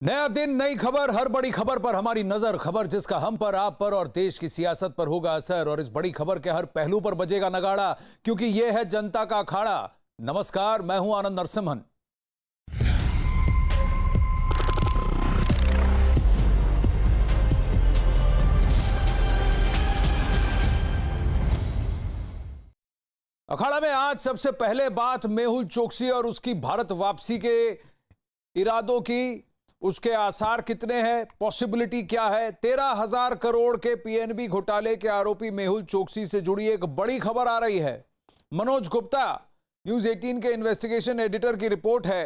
नया दिन, नई खबर, हर बड़ी खबर पर हमारी नजर। खबर जिसका हम पर, आप पर और देश की सियासत पर होगा असर, और इस बड़ी खबर के हर पहलू पर बजेगा नगाड़ा, क्योंकि यह है जनता का अखाड़ा। नमस्कार, मैं हूं आनंद नरसिम्हन। अखाड़ा में आज सबसे पहले बात मेहुल चोकसी और उसकी भारत वापसी के इरादों की। उसके आसार कितने हैं, पॉसिबिलिटी क्या है? 13,000 करोड़ के पीएनबी घोटाले के आरोपी मेहुल चोकसी से जुड़ी एक बड़ी खबर आ रही है। मनोज गुप्ता, न्यूज 18 के इन्वेस्टिगेशन एडिटर की रिपोर्ट है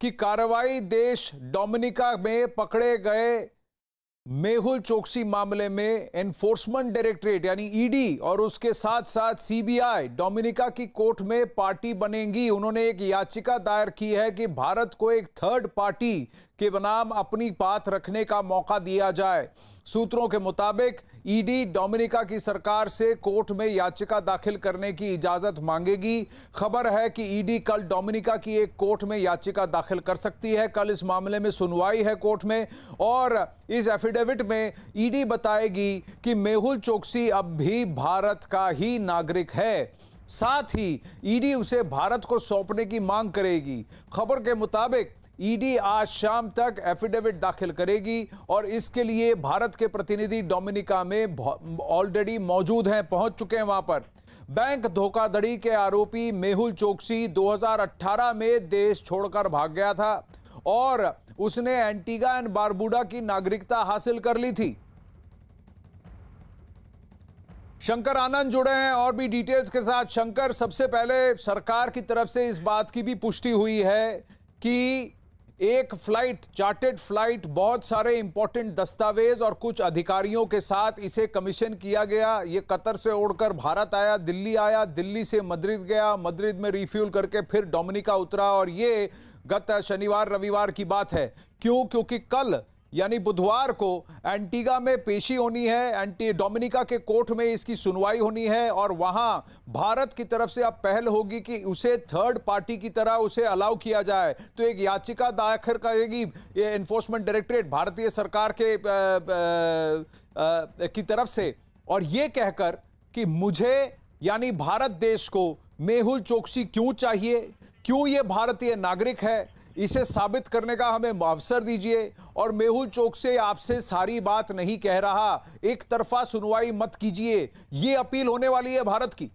कि कार्रवाई देश डोमिनिका में पकड़े गए मेहुल चोकसी मामले में एनफोर्समेंट डायरेक्टरेट यानी ईडी और उसके साथ साथ सीबीआई डोमिनिका की कोर्ट में पार्टी बनेंगी। उन्होंने एक याचिका दायर की है कि भारत को एक थर्ड पार्टी के बनाम अपनी बात रखने का मौका दिया जाए। सूत्रों के मुताबिक ईडी डोमिनिका की सरकार से कोर्ट में याचिका दाखिल करने की इजाजत मांगेगी। खबर है कि ईडी कल डोमिनिका की एक कोर्ट में याचिका दाखिल कर सकती है। कल इस मामले में सुनवाई है कोर्ट में, और इस एफिडेविट में ईडी बताएगी कि मेहुल चोकसी अब भी भारत का ही नागरिक है। साथ ही ईडी उसे भारत को सौंपने की मांग करेगी। खबर के मुताबिक ईडी आज शाम तक एफिडेविट दाखिल करेगी, और इसके लिए भारत के प्रतिनिधि डोमिनिका में ऑलरेडी मौजूद हैं, पहुंच चुके हैं वहां पर। बैंक धोखाधड़ी के आरोपी मेहुल चोकसी 2018 में देश छोड़कर भाग गया था और उसने एंटीगा एंड बारबुडा की नागरिकता हासिल कर ली थी। शंकर आनंद जुड़े हैं और भी डिटेल्स के साथ। शंकर, सबसे पहले सरकार की तरफ से इस बात की भी पुष्टि हुई है कि एक फ्लाइट, चार्टर्ड फ्लाइट, बहुत सारे इंपॉर्टेंट दस्तावेज और कुछ अधिकारियों के साथ इसे कमीशन किया गया। ये कतर से उड़कर भारत आया, दिल्ली से मद्रिद गया, मद्रिद में रिफ्यूल करके फिर डोमिनिका उतरा, और ये गत शनिवार रविवार की बात है। क्योंकि कल यानी बुधवार को एंटीगा में पेशी होनी है, डोमिनिका के कोर्ट में इसकी सुनवाई होनी है, और वहां भारत की तरफ से अब पहल होगी कि उसे थर्ड पार्टी की तरह उसे अलाउ किया जाए। तो एक याचिका दाखिल करेगी ये एनफोर्समेंट डायरेक्टरेट भारतीय सरकार के की तरफ से, और ये कहकर कि मुझे यानी भारत देश को मेहुल चोकसी क्यों चाहिए, क्यों ये भारतीय नागरिक है, इसे साबित करने का हमें अवसर दीजिए। और मेहुल चोकसी आपसे सारी बात नहीं कह रहा, एक तरफा सुनवाई मत कीजिए, ये अपील होने वाली है भारत की।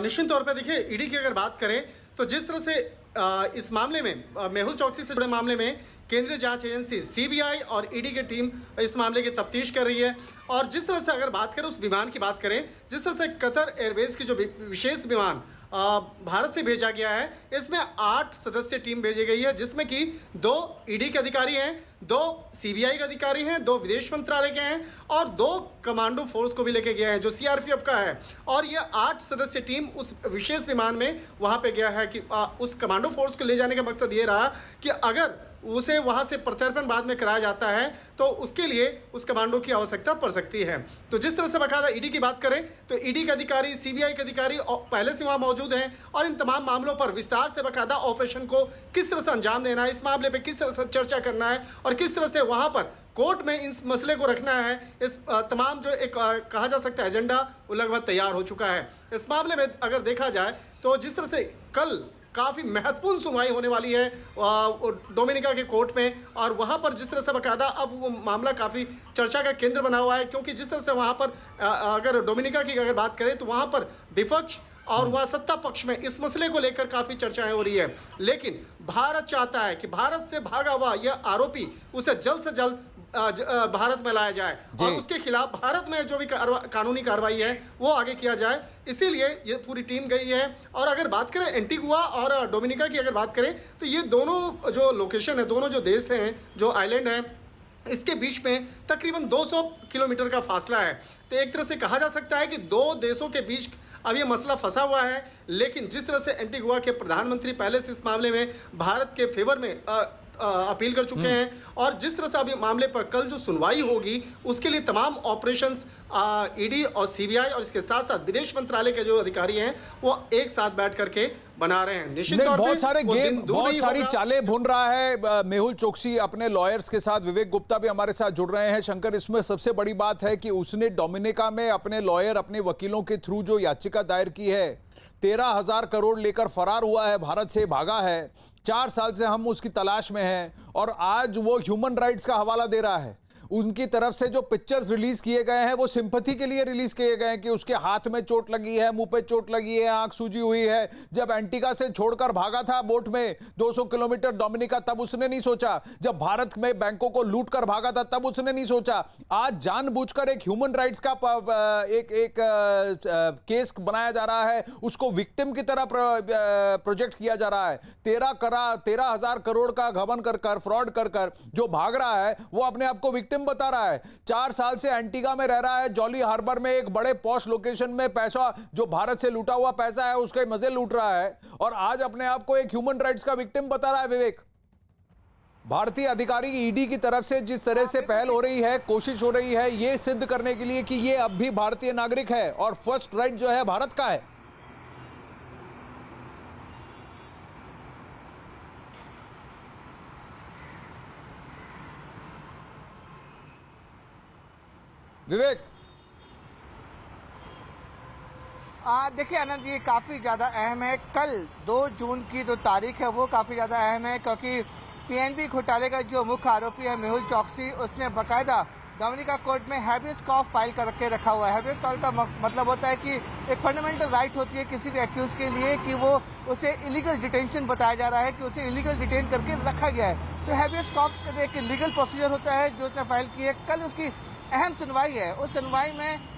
निश्चित तौर पे देखिए, ईडी की अगर बात करें तो जिस तरह से इस मामले में मेहुल चोकसी से जुड़े मामले में केंद्रीय जांच एजेंसी सीबीआई और ईडी की टीम इस मामले की तफ्तीश कर रही है, और जिस तरह से अगर बात करें उस विमान की बात करें, जिस तरह से कतर एयरवेज की जो विशेष विमान भारत से भेजा गया है, इसमें 8 सदस्य टीम भेजी गई है, जिसमें कि 2 ईडी के अधिकारी हैं, 2 सीबीआई के अधिकारी हैं, 2 विदेश मंत्रालय के हैं, और 2 कमांडो फोर्स को भी लेके गया है जो सीआरपीएफ का है। और ये 8 सदस्य टीम उस विशेष विमान में वहां पे गया है कि उस कमांडो फोर्स को ले जाने का मकसद ये रहा कि अगर उसे वहां से प्रत्यर्पण बाद में कराया जाता है तो उसके लिए उस कमांडो की आवश्यकता पड़ सकती है। तो जिस तरह से बाकायदा ईडी की बात करें तो ईडी के अधिकारी, सीबीआई के अधिकारी पहले से वहां मौजूद हैं, और इन तमाम मामलों पर विस्तार से बाकायदा ऑपरेशन को किस तरह से अंजाम देना है, इस मामले पे किस तरह से चर्चा करना है, और किस तरह से वहां पर कोर्ट में इस मसले को रखना है, इस तमाम जो एक कहा जा सकता है एजेंडा, वो लगभग तैयार हो चुका है। इस मामले में अगर देखा जाए तो जिस तरह से कल काफ़ी महत्वपूर्ण सुनवाई होने वाली है डोमिनिका के कोर्ट में, और वहाँ पर जिस तरह से बाकायदा अब वो मामला काफ़ी चर्चा का केंद्र बना हुआ है, क्योंकि जिस तरह से वहाँ पर अगर डोमिनिका की अगर बात करें तो वहाँ पर विपक्ष और वह सत्ता पक्ष में इस मसले को लेकर काफ़ी चर्चाएं हो रही है। लेकिन भारत चाहता है कि भारत से भागा हुआ यह आरोपी उसे जल्द से जल्द भारत में लाया जाए, और उसके खिलाफ भारत में जो भी कानूनी कार्रवाई है वो आगे किया जाए। इसीलिए ये पूरी टीम गई है। और अगर बात करें एंटीगुआ और डोमिनिका की अगर बात करें तो ये दोनों जो लोकेशन है, दोनों जो देश हैं, जो आइलैंड है, इसके बीच में तकरीबन 200 किलोमीटर का फासला है। तो एक तरह से कहा जा सकता है कि 2 देशों के बीच अब ये मसला फंसा हुआ है। लेकिन जिस तरह से एंटीगुआ के प्रधानमंत्री पहले से इस मामले में भारत के फेवर में अपील कर चुके हैं, और जिस तरह से अभी मामले पर कल जो सुनवाई होगी उसके लिए तमाम ऑपरेशंस ईडी और सीबीआई और इसके साथ साथ विदेश मंत्रालय के जो अधिकारी हैं वो एक साथ बैठ करके बना रहे हैं। निश्चित नहीं, तौर पे बहुत सारे वो दिन गेम, दूर बहुत नहीं सारी होगा। चालें भुन रहा है मेहुल चोकसी अपने लॉयर्स के साथ। विवेक गुप्ता भी हमारे साथ जुड़ रहे हैं। शंकर, इसमें सबसे बड़ी बात है कि उसने डोमिनिका में अपने लॉयर, अपने वकीलों के थ्रू जो याचिका दायर की है, 13,000 करोड़ लेकर फरार हुआ है, भारत से भागा है। 4 साल से हम उसकी तलाश में हैं और आज वो ह्यूमन राइट्स का हवाला दे रहा है। उनकी तरफ से जो पिक्चर्स रिलीज किए गए हैं वो सिंपैथी के लिए रिलीज किए गए हैं कि उसके हाथ में चोट लगी है, मुंह पे चोट लगी है, आंख सूजी हुई है। जब एंटीगा से छोड़कर भागा था बोट में 200 किलोमीटर डोमिनिका, तब उसने नहीं सोचा। जब भारत में बैंकों को लूट कर भागा था तब उसने नहीं सोचा। आज जानबूझकर एक ह्यूमन राइट्स का एक केस बनाया जा रहा है, उसको विक्टिम की तरह प्रोजेक्ट किया जा रहा है। 13,000 करोड़ का घमंड कर फ्रॉड कर जो भाग रहा है वो अपने आप को विक्टिम बता रहा है। 4 साल से एंटीगा में रह रहा है, जॉली हार्बर में एक बड़े पॉश लोकेशन में पैसा जो भारत से लूटा हुआ पैसा है उसके मजे लूट रहा है और आज अपने आप को एक ह्यूमन राइट्स का विक्टिम बता रहा है। विवेक, भारतीय अधिकारी ईडी की तरफ से जिस तरह से पहल हो रही है, कोशिश हो रही है ये सिद्ध करने के लिए कि ये अब भी भारतीय नागरिक है और फर्स्ट राइट जो है भारत का है। विवेक, देखिए आनंद, ये काफ़ी ज़्यादा अहम है। कल 2 जून की जो तारीख है वो काफ़ी ज़्यादा अहम है क्योंकि पीएनबी घोटाले का जो मुख्य आरोपी है मेहुल चोकसी, उसने बाकायदा डोमिनिका कोर्ट में हैबियस कॉर्पस फाइल करके रखा हुआ है। हैबियस कॉर्पस का मतलब होता है कि एक फंडामेंटल राइट होती है किसी भी एक्यूज के लिए कि वो उसे इलीगल डिटेंशन बताया जा रहा है कि उसे इलीगल डिटेन करके रखा गया है। तो हैबियस कॉर्पस का एक लीगल प्रोसीजर होता है जो उसने फाइल की है। कल उसकी अहम सुनवाई है। उस सुनवाई में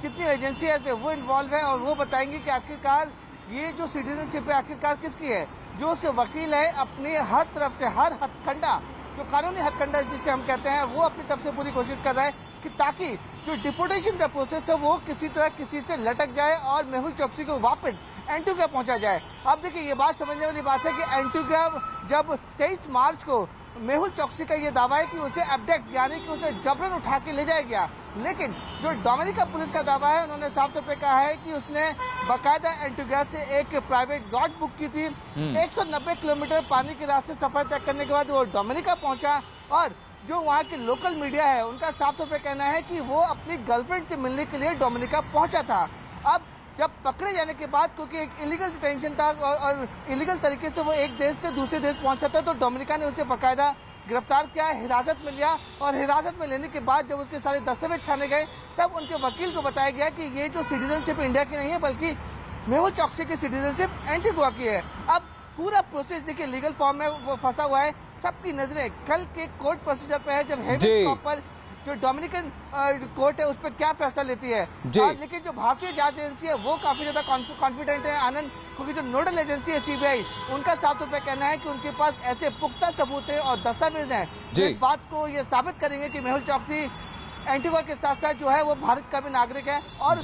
जितनी एजेंसियां है वो इन्वॉल्व है और वो बताएंगी कि आखिरकार ये जो सिटीजनशिप है आखिरकार किसकी है। जो उसके वकील है अपनी हर तरफ से, हर हथकंडा, जो कानूनी हथकंडा जिसे हम कहते हैं, वो अपनी तरफ से पूरी कोशिश कर रहा है कि ताकि जो डिपोर्टेशन का प्रोसेस है वो किसी तरह किसी से लटक जाए और मेहुल चोकसी को वापस एंटीगा पहुंचा जाए। अब देखिए, ये बात समझने वाली बात है कि एंटीगा जब 23 मार्च को मेहुल चोकसी का ये दावा है कि उसे अबडक्ट यानी कि उसे जबरन उठा के ले जाया गया, लेकिन जो डोमिनिका पुलिस का दावा है, उन्होंने साफ तौर पे कहा है कि उसने बाकायदा एंटीगा से एक प्राइवेट याट बुक की थी। 190 किलोमीटर पानी के रास्ते सफर तय करने के बाद वो डोमिनिका पहुंचा और जो वहाँ के लोकल मीडिया है उनका साफ तौर पे कहना है कि वो अपनी गर्लफ्रेंड से मिलने के लिए डोमिनिका पहुंचा था। अब जब पकड़े जाने के बाद, क्योंकि एक इलीगल डिटेंशन था और इलीगल तरीके से वो एक देश से दूसरे देश पहुंचा था, तो डोमिनिका ने उसे बाकायदा गिरफ्तार किया, हिरासत में लिया और हिरासत में लेने के बाद जब उसके सारे दस्तावेज छाने गए तब उनके वकील को बताया गया कि ये जो सिटीजनशिप इंडिया की नहीं है बल्कि मेहुल चोकसी की सिटीजनशिप एंटीगा की है। अब पूरा प्रोसेस देखिए लीगल फॉर्म में वो फंसा हुआ है। सबकी नजरें कल के कोर्ट प्रोसीजर पे है जब हैबियस कॉर्पस जो डोमिनिकन कोर्ट है उस पर क्या फैसला लेती है। लेकिन जो भारतीय जांच एजेंसी है वो काफी ज्यादा कॉन्फिडेंट है आनंद, क्योंकि जो नोडल एजेंसी है सीबीआई, उनका साफ तौर पर कहना है कि उनके पास ऐसे पुख्ता सबूत है और दस्तावेज हैं जो इस बात को ये साबित करेंगे कि मेहुल चोकसी एंटीगा के साथ साथ जो है वो भारत का भी नागरिक है और